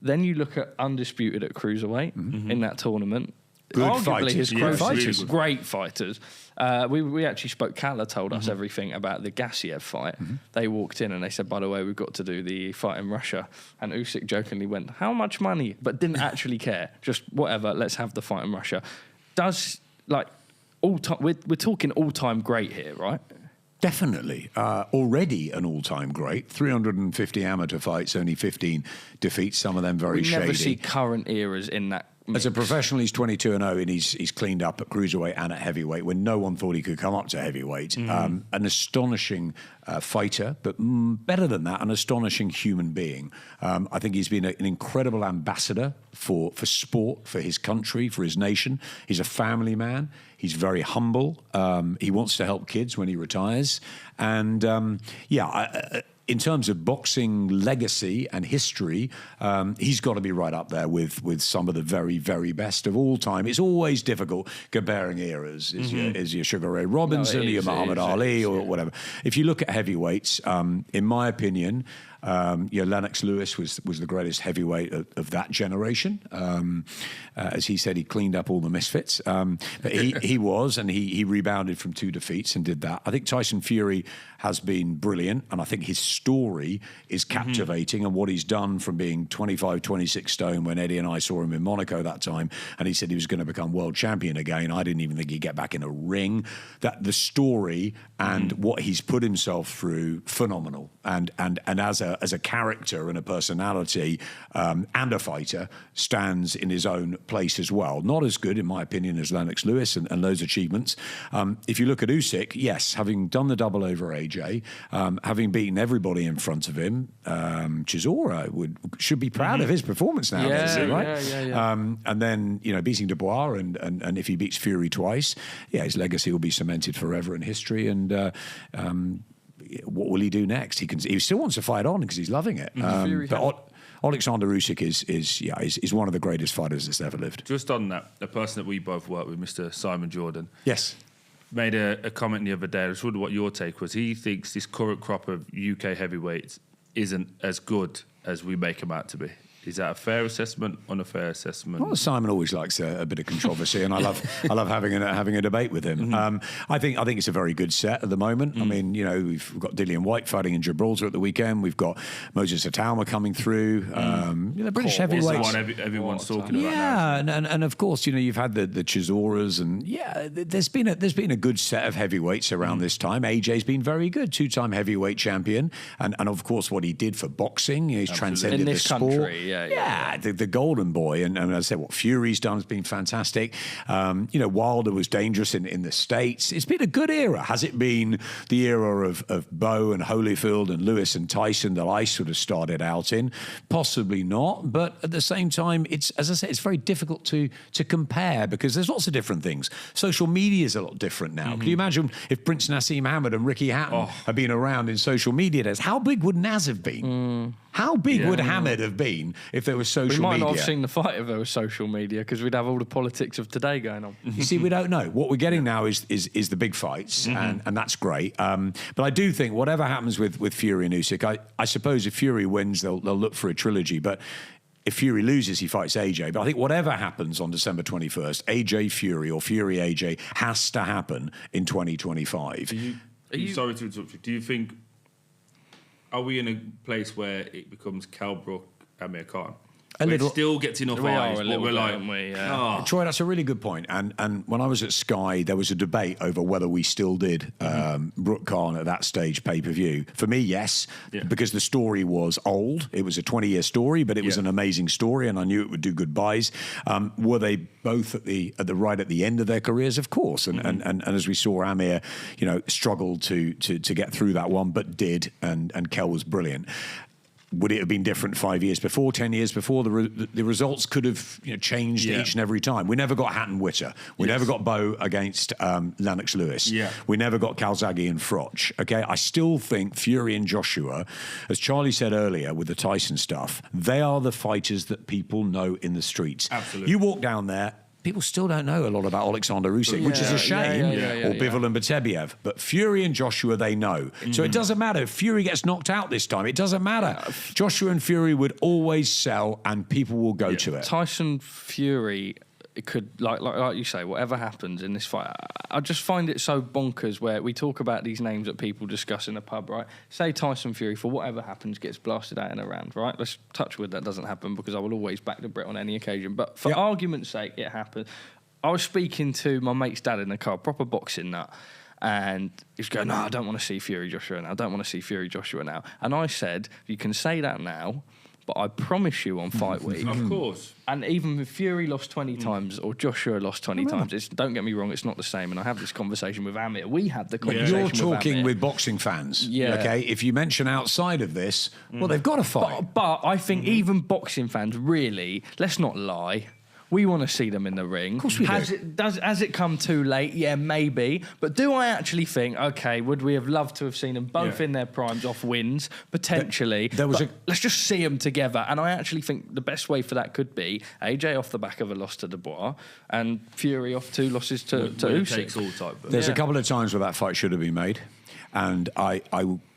Then you look at undisputed at cruiserweight in that tournament. Good Arguably fighters. his Yeah, closest, fighters. great fighters. We actually spoke, Kala told us everything about the Gassiev fight. They walked in and they said, by the way, we've got to do the fight in Russia. And Usyk jokingly went, how much money? But didn't actually care. Just whatever, let's have the fight in Russia. We're talking all-time great here, right? Definitely. Already an all-time great. 350 amateur fights, only 15 defeats, some of them very shady. We never see current eras in that mix. As a professional, he's 22-0, and he's cleaned up at cruiserweight and at heavyweight when no one thought he could come up to heavyweight. An astonishing fighter, but better than that, an astonishing human being. I think he's been an incredible ambassador for sport, for his country, for his nation. He's a family man. He's very humble. He wants to help kids when he retires. And in terms of boxing legacy and history, he's got to be right up there with some of the very, very best of all time. It's always difficult comparing eras. Is your Sugar Ray Robinson, your Muhammad Ali, or whatever. If you look at heavyweights, in my opinion, Lennox Lewis was the greatest heavyweight of that generation. As he said, he cleaned up all the misfits. But he was, and he rebounded from 2 defeats and did that. I think Tyson Fury has been brilliant, and I think his story is captivating, and what he's done from being 25, 26 stone when Eddie and I saw him in Monaco that time, and he said he was going to become world champion again. I didn't even think he'd get back in a ring. That the story and what he's put himself through, phenomenal. And as a character and a personality and a fighter, stands in his own place as well. Not as good, in my opinion, as Lennox Lewis and those achievements. If you look at Usyk, yes, having done the double over AJ, having beaten everybody in front of him, Chisora should be proud of his performance now, right? Yeah. And then, beating Dubois, and if he beats Fury twice, his legacy will be cemented forever in history. And what will he do next? He still wants to fight on because he's loving it. But Oleksandr Usyk is one of the greatest fighters that's ever lived. Just on that, a person that we both work with, Mr. Simon Jordan, yes, made a comment the other day. I was wondering what your take was. He thinks this current crop of UK heavyweights isn't as good as we make them out to be. Is that a fair assessment, unfair assessment? Well, Simon always likes a bit of controversy, and I love having a debate with him. I think it's a very good set at the moment. I mean, we've got Dillian White fighting in Gibraltar at the weekend. We've got Moses Atauma coming through. British heavyweights. It's the one everyone's talking about now. and of course, you've had the Chisoras, and there's been a good set of heavyweights around this time. AJ's been very good, 2-time heavyweight champion, and of course what he did for boxing, he's transcended in the this sport. Country, the golden boy, and as I said, what Fury's done has been fantastic. Wilder was dangerous in the States. It's been a good era. Has it been the era of Bowe and Holyfield and Lewis and Tyson that I sort of started out in? Possibly not, but at the same time, it's, as I said, it's very difficult to compare because there's lots of different things. Social media is a lot different now. Can you imagine if Prince Nassim Hamid and Ricky Hatton had been around in social media days? How big would Naz have been? How big would Hamid have been if there was social media? We might not have seen the fight if there was social media, because we'd have all the politics of today going on. You see, we don't know. What we're getting now is the big fights, and that's great. But I do think whatever happens with Fury and Usyk, I suppose if Fury wins, they'll look for a trilogy. But if Fury loses, he fights AJ. But I think whatever happens on December 21st, AJ Fury or Fury AJ has to happen in 2025. Sorry to interrupt you. Do you think, are we in a place where it becomes Cal Brook, Amir Khan? It still gets enough eyes, but we're like, Troy, that's a really good point. And when I was at Sky, there was a debate over whether we still did Brook Khan at that stage pay-per-view. For me, yes, because the story was old. It was a 20-year story, but it was an amazing story, and I knew it would do good buys. Were they both at the right at the end of their careers? Of course. And as we saw, Amir, struggled to get through that one, but did, and Kel was brilliant. Would it have been different 5 years before, 10 years before? The results could have changed each and every time. We never got Hatton Witter. We never got Bo against Lennox Lewis. Yeah. We never got Calzaghe and Froch. Okay, I still think Fury and Joshua, as Charlie said earlier with the Tyson stuff, they are the fighters that people know in the streets. Absolutely. You walk down there, people still don't know a lot about Oleksandr Usyk, which is a shame, or Bivol and Batebiev. But Fury and Joshua, they know. So it doesn't matter if Fury gets knocked out this time. It doesn't matter. Joshua and Fury would always sell, and people will go to it. Tyson Fury, it could, like you say, whatever happens in this fight, I just find it so bonkers where we talk about these names that people discuss in a pub, right? Say Tyson Fury, for whatever happens, gets blasted out in a round, right? Let's touch wood that doesn't happen, because I will always back the Brit on any occasion. But for argument's sake, it happened. I was speaking to my mate's dad in the car, proper boxing nut, and he's going, no, I don't want to see Fury Joshua now. I don't want to see Fury Joshua now. And I said, you can say that now, but I promise you on fight week. Of course. And even if Fury lost 20 times or Joshua lost 20 times, don't get me wrong, it's not the same. And I have this conversation with Amir. We had the conversation You're with talking Amir. with boxing fans. Yeah. Okay. If you mention outside of this, well, they've got to fight. But I think even boxing fans, really, let's not lie. We want to see them in the ring. Of course we do. Has it come too late? Yeah, maybe. But do I actually think, okay, would we have loved to have seen them both in their primes off wins? Potentially. Let's just see them together. And I actually think the best way for that could be AJ off the back of a loss to Dubois and Fury off 2 losses to Usyk. There's a couple of times where that fight should have been made. And I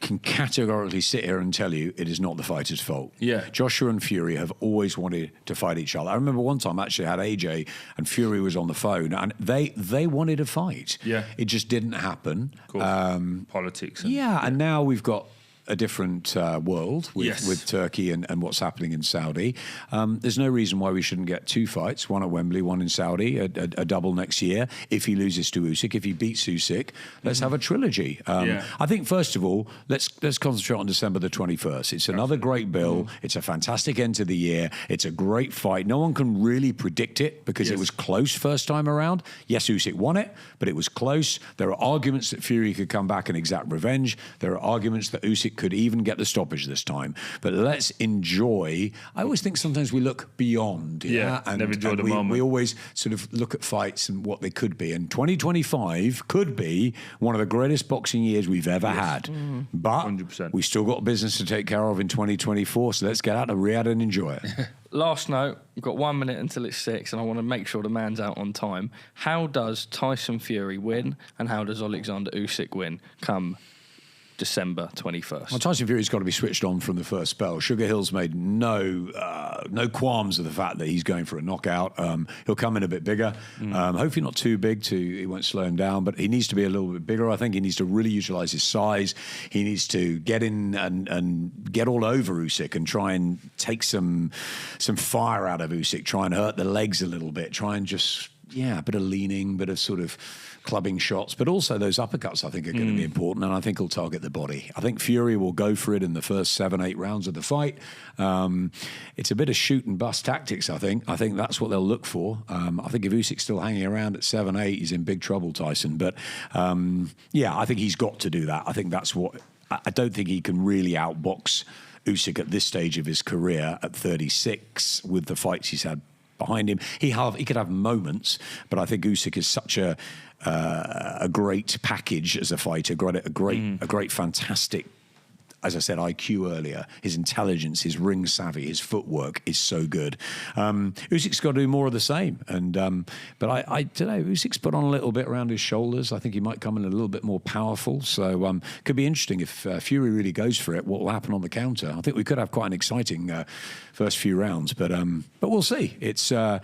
can categorically sit here and tell you it is not the fighter's fault. Yeah. Joshua and Fury have always wanted to fight each other. I remember one time I actually had AJ and Fury was on the phone, and they wanted to fight. Yeah. It just didn't happen. Of course. Politics. And now we've got a different world with Turkey and what's happening in Saudi. There's no reason why we shouldn't get 2 fights, one at Wembley, one in Saudi, a double next year. If he loses to Usyk, if he beats Usyk, let's have a trilogy. I think, first of all, let's concentrate on December the 21st. It's another great bill. It's a fantastic end to the year. It's a great fight. No one can really predict it because it was close first time around. Yes, Usyk won it, but it was close. There are arguments that Fury could come back and exact revenge. There are arguments that Usyk could even get the stoppage this time. But let's enjoy. I always think sometimes we look beyond. And never enjoy the moment. We always sort of look at fights and what they could be. And 2025 could be one of the greatest boxing years we've ever had. But 100%. we still got business to take care of in 2024. So let's get out of Riyadh and enjoy it. Last note, we've got 1 minute until it's 6, and I want to make sure the man's out on time. How does Tyson Fury win, and how does Oleksandr Usyk win come December 21st? Well, Tyson Fury's got to be switched on from the first spell. Sugar Hill's made no qualms of the fact that he's going for a knockout. He'll come in a bit bigger. Hopefully not too big, he won't slow him down, but he needs to be a little bit bigger. I think he needs to really utilise his size. He needs to get in and get all over Usyk and try and take some fire out of Usyk, try and hurt the legs a little bit, try and just, a bit of leaning, bit of sort of clubbing shots, but also those uppercuts I think are going to be important, and I think he'll target the body. I think Fury will go for it in the first 7-8 rounds of the fight. It's a bit of shoot and bust tactics, I think. I think that's what they'll look for. I think if Usyk's still hanging around at 7-8, he's in big trouble, Tyson. But I think he's got to do that. I think that's what... I don't think he can really outbox Usyk at this stage of his career at 36 with the fights he's had behind him. He could have moments, but I think Usyk is such a great package as a fighter, a great fantastic as I said, IQ earlier, his intelligence, his ring savvy, his footwork is so good. Usyk's got to do more of the same. But I don't know, Usyk's put on a little bit around his shoulders. I think he might come in a little bit more powerful. So could be interesting if Fury really goes for it, what will happen on the counter. I think we could have quite an exciting first few rounds. But we'll see. It's there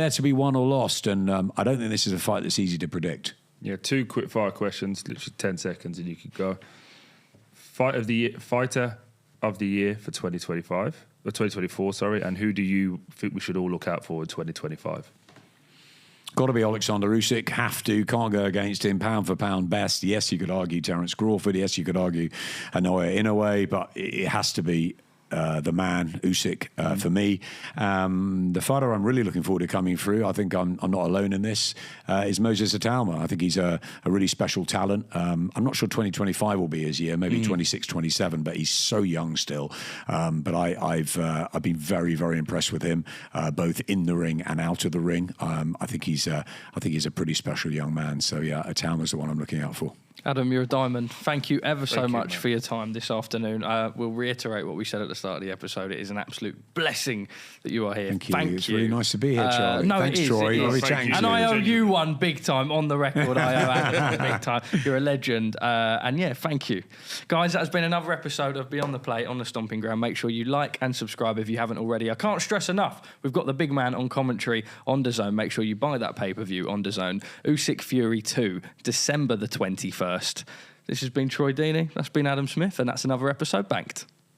to be won or lost. And I don't think this is a fight that's easy to predict. Yeah, 2 quick fire questions, literally 10 seconds and you could go. Fighter of the year for 2025, or 2024, sorry, and who do you think we should all look out for in 2025? Got to be Oleksandr Usyk. Have to. Can't go against him. Pound for pound best. Yes, you could argue Terence Crawford. Yes, you could argue Anoya Inoue, but it has to be the man, Usyk, for me. The fighter I'm really looking forward to coming through, I think I'm not alone in this, is Moses Atalma. I think he's a really special talent. I'm not sure 2025 will be his year, maybe 26, 27, but he's so young still. But I've been very, very impressed with him, both in the ring and out of the ring. I think he's a pretty special young man. So yeah, Atalma's the one I'm looking out for. Adam, you're a diamond. Thank you ever so much for your time this afternoon. We'll reiterate what we said at the start of the episode. It is an absolute blessing that you are here. Thank you. It's really nice to be here, Charlie. No, thanks, it is. Troy. It is. And I owe you one big time on the record. I owe Adam big time. You're a legend. And yeah, thank you. Guys, that has been another episode of Beyond the Plate on the Stomping Ground. Make sure you like and subscribe if you haven't already. I can't stress enough. We've got the big man on commentary on DAZN. Make sure you buy that pay-per-view on DAZN. Usyk-Fury 2, December the 21st. This has been Troy Deeney, that's been Adam Smith, and that's another episode banked.